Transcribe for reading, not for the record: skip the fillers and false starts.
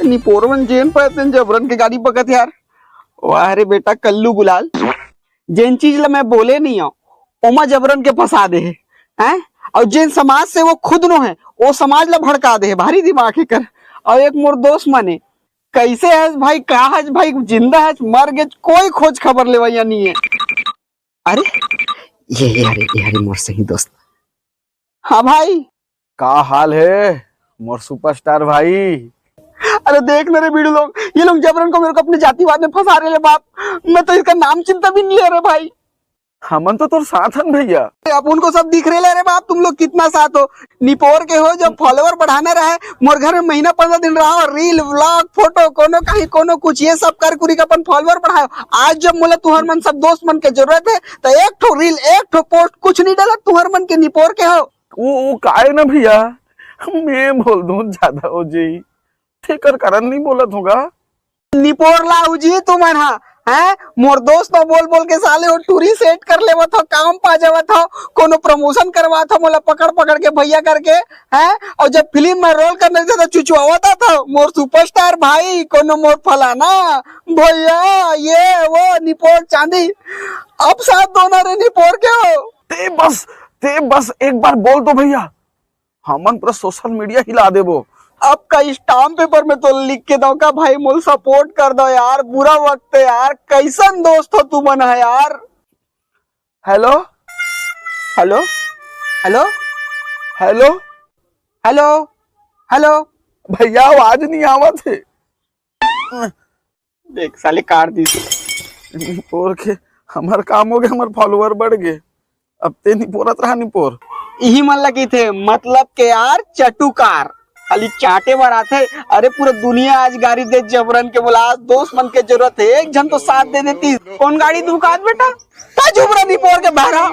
निपोरवन जेन पर जबरन के गाड़ी पकत यार। वाह रे बेटा कल्लू गुलाल, जेन चीज ला मैं बोले नहीं हूँ ओमा जबरन के फंसा दे हैं। और जेन समाज से वो खुद नो है वो समाज ला भड़का दे, भारी दिमाग है कर। और एक मोर दोस्त मने कैसे है भाई, कहा है भाई, जिंदा है मर गए, कोई खोज खबर लेवैया नहीं है। अरे ये मोर सही दोस्त। हाँ भाई का हाल है मोर सुपरस्टार भाई। अरे देख ना रे बीड़ू लोग, ये लोग जबरन को मेरे को अपने जातिवाद में फंसा रहे ले बाप। मैं तो इसका नाम चिंता भी नहीं ले रहे भाई। हमन तो तोर साथ हन भैया। अब उनको सब दिख रहे ले रे बाप, तुम लोग कितना साथ हो। निपोर के हो जब फॉलोवर बढ़ाना रहे, मोर घर में महीना 15 दिन रहा और रील व्लॉग फोटो कोनो कहीं कोनो कुछ ये सब कर कुरी का अपन फॉलोवर बढ़ाओ। आज जब मोला तुहर मन सब दोस्त मन के जरूरत है तो एक ठो रील एक ठो पोस्ट कुछ नहीं डाला, तुहर मन के निपोर के हो। वो काहे ना भैया, मैं बोल दूं ज्यादा हो जी ठेकर कारण नहीं बोलत होगा। निपोर लाऊ जी तुम है मोर दोस्त तो बोल बोल के साले हो टूरी सेट कर लेवा था, काम पा जावा था, कोनो प्रमोशन करवा था, मोला पकड़ पकड़ के भैया करके है। और जब फिल्म में रोल करने से तो चुचुआता था मोर सुपरस्टार भाई, कोनो मोर फलाना भैया ये वो निपोर चांदी। अब साथ दोनों रे निपोर के हो। ते बस एक बार बोल दो भैया, हमन पूरा सोशल मीडिया हिला देबो। अब का स्टाम्प पेपर में तो लिख के दो का भाई मोल सपोर्ट कर दो यार, बुरा वक्त है यार, कैसन दोस्त हो तू मन है यार। Hello hello hello hello hello hello भैया आवाज नहीं आवत है। देख साले काट दी। निपोर के हमार काम हो गए, हमार फॉलोवर बढ़ गए, अब ते नहीं पोरत रहा निपोर। यही मन लगी थे मतलब के यार चटुकार खाली चाटे बार आते। अरे पूरा दुनिया आज गाड़ी दे जबरन के बोला, आज दोस्त मन के जरूरत है, एक जन तो साथ दे देती। कौन गाड़ी दुकान बेटा का जुबरा निपोर के बहरा।